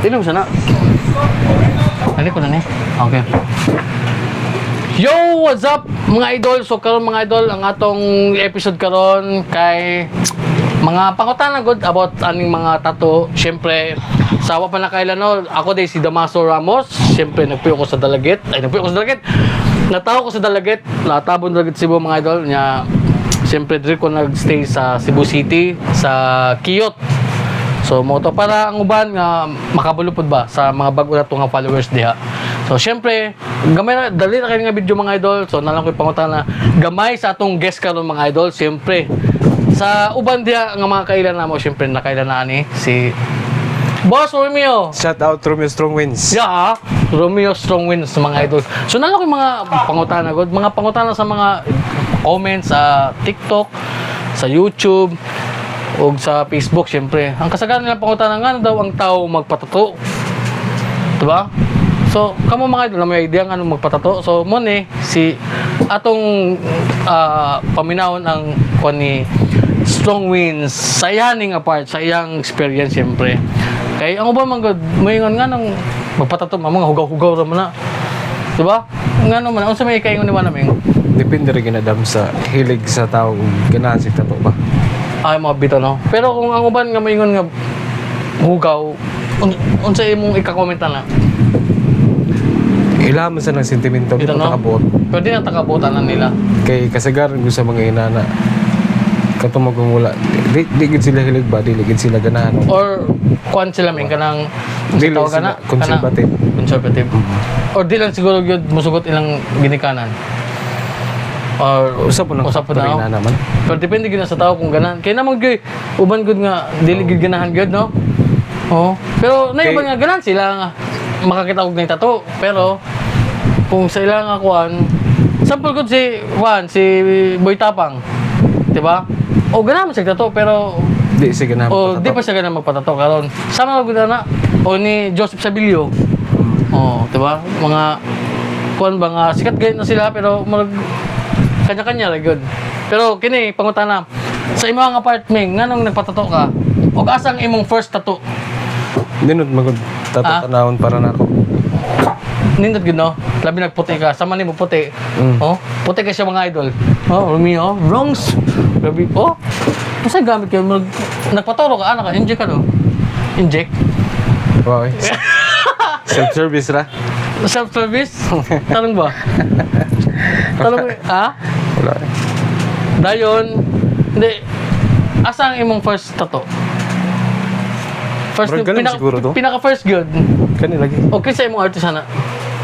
Inom sana. Ano ko na ni? Okay. Yo, what's up mga idol? So karon mga idol, ang atong episode karon kay mga pangutan good about aning mga tattoo. Syempre, sawa pa na kailan no. Ako day si Damaso Ramos. Syempre nagpuyo ko sa Dalagit. Natawo ko sa Dalagit. Natabon Dalagit Cebu mga idol nya. Syempre dire ko nagstay sa Cebu City sa Kiyot. So mo to para ang uban nga makabulupod ba sa mga bago na nga followers diha. So syempre, gamay na dali na kayo nga video mga idol. So nalang ko pangutan na gamay sa atong guest karon mga idol. Syempre, sa uban diha nga mga kailan namo, syempre nakailan na ani si Boss Romeo. Shout out Romeo Strong Wins. Yeah, Romeo Strong Wins mga idol. So nalang ko mga pangutana god, mga pangutana sa mga comments sa TikTok, sa YouTube, o sa Facebook, syempre. Ang kasagaran nilang pangutana nga daw ang tao magpatato. Diba? So, kamo mga idol na may idea nga anong magpatato. So, mo ni, si atong paminawon ang ni Strong Wins sa iyaning apart, sa iyang experience, syempre. Kaya ang uban man god, moingon nga nang magpatato, mga hugaw-hugaw raman na. Diba? Nga naman, ano sa may ikaingon ni Manaming? Depende rin ginadam sa hilig sa tao kung ganahan si tato ba. Ay, mga bito, no? Pero kung ang uban nga moingon nga hugaw, unsa imong ika-commenta na? Ilaman sa ng sentimento Dito, ng no? takabot. Pero di na takabutan na nila. Kay kasagaran ko sa mga inana. Kato magmumula. Di gid sila hilig ba? Di gid sila ganahan. Or kuan sila min kanang Dili tawag sila kana? conservative. Conservative. Or di lang siguro gyud musugot ilang ginikanan. Or Usap po ng usap po factory na. na naman. Pero depende gyud na sa tao kung ganan. Kaya naman gyud uban gyud nga dili gyud ganahan gyud, no? Oo. Pero naiba nga ganan sila nga makakita og ng tattoo. Pero kung sa ilang nga kuan, sample gud si Juan, si Boy Tapang. 'Di ba? O ganahan siya tattoo pero Di siya ganahan. o di pa siya ganang magpatato karon. Sama gud na o ni Joseph Sabilio. Oh, 'di ba? Mga kuan ba nga sikat gayud na sila pero mag kanya-kanya ra gyud. Pero kini pangutana sa imong apartment nganong nagpatato ka? Og asang imong first tattoo? Dinot magod tato tanawon para nako. Nindot gud no? Labi nagputi ka, sama nimo puti. Oh, puti ka siya mga idol. Oh, Romeo, wrongs. Grabe oh. Kasi gamit kayo nagpaturo ka ana ka, inject ka no? Inject. Wow. Self-service ra. Self-service? Tanong ba? Tanong ha? Wala. Dayon, hindi. Asa ang imong first tattoo? First, Murag ganun siguro to. pinaka first good. Kani lagi. Okay sa imong artist na.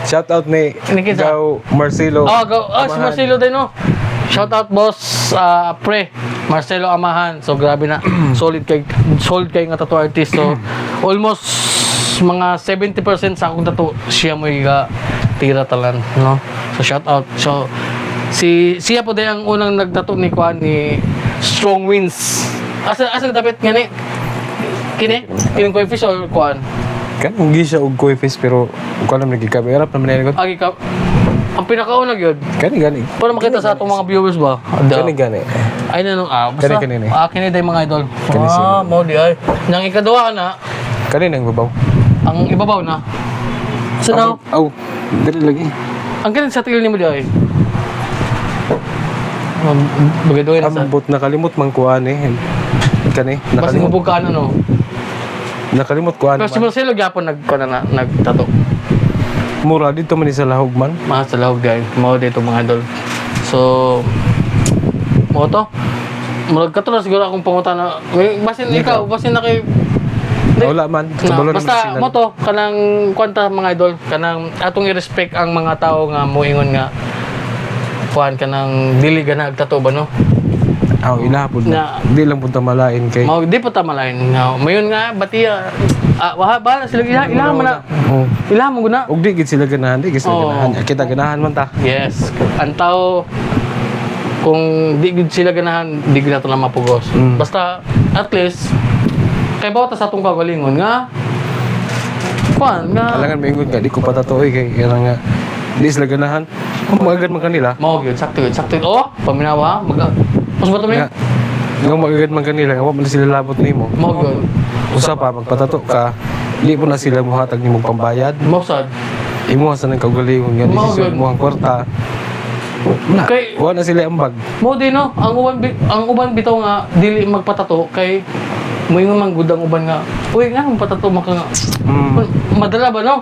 Shout out ni Kinsa? Gaw Marcelo. Oh, go. Oh, si Amahan. Marcelo din, no? Shout out, boss, pre. Marcelo Amahan. So, grabe na. solid kay nga tattoo artist. So, almost mga 70% sa akong tattoo, siya mo tira talan, no? So, shout out. So, siya po din ang unang nagtattoo ni Kwan ni Strong Wins. Asa dapat nga ni? Kini? Yung Coifish or Kwan? Kan hindi siya og coiffees pero ko alam nagikamerap naman nila. Agi ka. Ang pinakauna yun. Kani gani. Para makita sa atong mga viewers ba? Kani gani. Ay na basta. Kani. Kini day mga idol. Kani sila. Mo di ay. Nang ikaduha na, Kani nang babaw. ang ibabaw na. So now, Aw, dili lagi. ang kini sa tigil nimo di ay. Bagadoy na sa. Ambot nakalimot man kuan eh. Kani Basta nakalimot. mubog ka no. Nakalimot kuan. Pero si Marcelo gyapon nagtato. Mura dito man sa lahog man. Mga sa lahog di ay. Mao dito mga idol. So, mo to. Murag ka to na siguro akong pangutana. Basin ikaw, basin na kay Wala man. Sa No, balon basta mo to kanang kwanta mga idol kanang atong i-respect ang mga tao nga moingon nga kuan kanang dili ga nagtato ba no Aw ilahapon na. Di lang punta malain kay. mao di pa ta malain nga mayon nga batiya waha ba sila ilaha man na Oh. ilaha mo guna Og di gid sila ganahan, di gid sila Oo. ganahan. Kita ganahan man ta. yes ang tao kung di gid sila ganahan di gid nato lang mapugos basta at least kay bawat sa atong kagalingon nga kuan nga Alangan maingon nga di ko patatoy kay kaya nga di sila ganahan. Magagad man kanila. mao gyud sakto oh paminawa mas ba to Nga, nga magagad man kanila, nga wala sila labot nimo. mao gyud Usa pa magpatato ka, di po na sila muhatag ni mong pambayad. Mausad. Imo sa nang kaugalingon nga Mao, desisyon good. mo ang kwarta. Na, Kay- wala na sila ambag. Mo di no, ang uban bitaw nga dili magpatato kay moingon man gud ang uban nga. Uy nga magpatato maka nga. Madala ba no?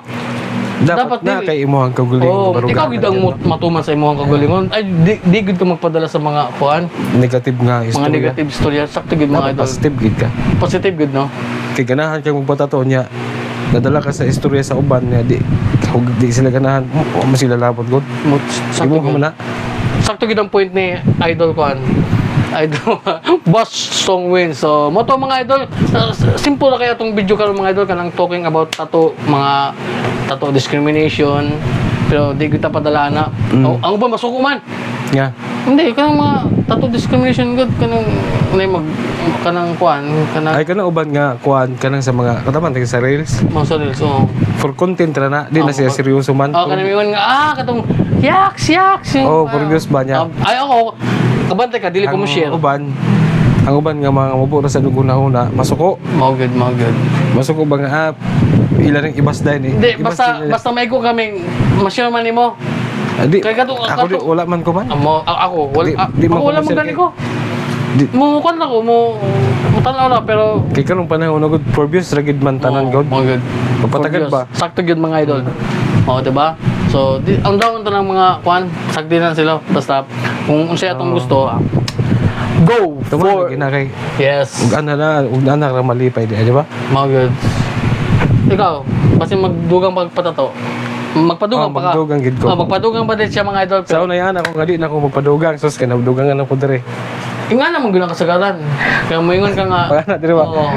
Dapat na dili. kay imo ang kaugalingon. Oh, ikaw gid ang matuman sa imong kagalingon. Ay di gud ka magpadala sa mga kuan, Negative nga mga istorya. negative storya. Sakto gud mga Dapat idol. positive gid ka. Positive gud no. Kay ganahan kang magpatato niya. Nadala ka sa istorya sa uban niya di sila ganahan mo sila labot gud. Sakto Imo gud. man na. Sakto gid ang point ni idol kuan. Idol Boss Song Win. So, mo to mga idol. Simple na kaya tong video karon mga idol kanang talking about tattoo, mga tattoo discrimination. Pero di kita padala na. Oh, ang uban masuko man. Nga. Hindi kanang mga tattoo discrimination gud kanang mag kanang kuan kanang Ay kanang uban nga kuan kanang sa mga kataman sa reels. mga sa reels. Oh. For content ra na, di na siya Oh, seryoso man. Oh, kanang mingon nga katong yaks. Oh, for views ba niya? Ay ako kabantay ka dili ko mo share. Ang uban nga mga mabura sa dugo na una, masuko. Mao good. Masuko ba nga ilan ang ibas din eh. Hindi, Ibas basta din nila. basta may ko kami ma-share man nimo. Di, Kaya kato- ako di, kato- wala man ko man. Ako wala Di ako man wala ko man ma-share gani ko. Di, Mo kan ako mo tanaw na pero kay kanong panahon na good for views ragid man tanan god. Mga good. Papatagan ba? Sakto gyud mga idol. Oh, diba? So, ang daon to ng mga kwan, sakdi na sila. Basta kung unsay atong gusto, go Tama for na kay yes. ug ana ra malipay di ba? Mga good. Ikaw, basta magdugang pagpatato. Magpadugang pa ka. magdugang gid ko. Magpadugang pa din siya mga idol. Sa una yan ako nga di na ako magpadugang sus kay nabdugangan ako dire. Yung nga naman gano'ng kasagaran. Kaya moingon ka nga. Pagana dire ba? Oo.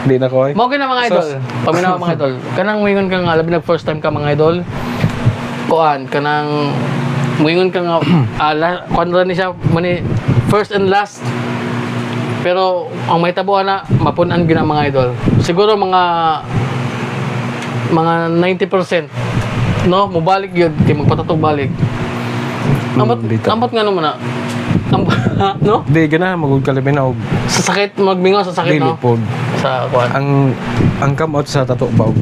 Di na ko ay. Mao gina mga idol. Paminaw mga idol. Kanang moingon ka nga labi na first time ka mga idol. Kuan kanang moingon ka nga kuan ra ni siya mani first and last. Pero ang may tabuan na mapunan gina mga idol. Siguro mga 90%. No, mobalik yun. Kaya magpatatog balik. dito. Ambot nga naman na. No? Di gana magud kalabi na og Sa sakit, magmingaw sa sakit, dili no? pod. Sa kuan. Ang come out sa tato ba og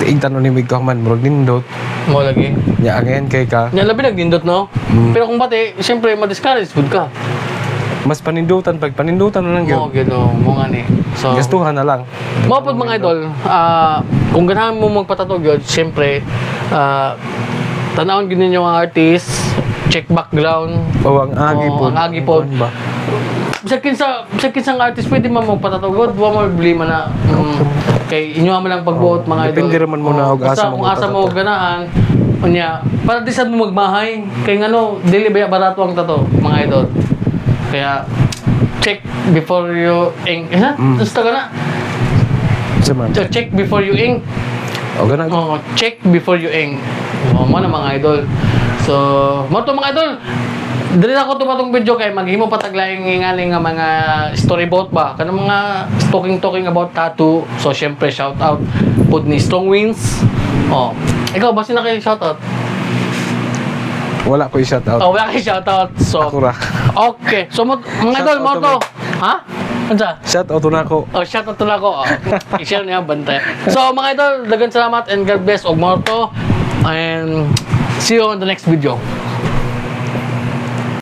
tiig tanon ni mig ka man murag nindot. Mo lagi. Nya angen kay ka Yan labi nagdindot, no? Pero kung bati, siyempre, ma-discourage food ka. mas panindutan pag panindutan na lang Mo, gyud. gino, mo nga ni. So, Gastuhan na lang. mga pod mga idol, kung ganahan mo magpatatog yun, siyempre, tanawon gid ninyo ang artist, check background. O ang agi Oo, po. ang agi po. Ba? Sakin sa artist, pwede man magpatatog. Wa mo problema na. Kay inyo mo lang pagbuot mga idol. Depende raman mo na og Basta asa mo kung asa mo ganahan, unya, para di sad mo magmahay. Kay ngano, dili ba barato ang tato, mga idol. Kaya check before you ink. Gusto ka na? Sa man. So, check before you ink. O gana. Oh, check before you ink. Mo na mga idol. So, mo to mga idol. Dili ako tumatong video kay maghimo pataglaing ngali nga mga storyboard ba kanang mga talking about tattoo. So syempre shout out pud ni Strong Winds. Oh, ikaw basi na kay shout out. Wala ko i-shout out. Oh, wala kay shout out. So Ako ra. okay. So mga idol mo Shout out to. Ha? Unsa? Shout out na ako. Oh, shout out na ako. Oh, i-share niya bantay. So mga idol, dagan salamat and God bless og mo to. And see you on the next video.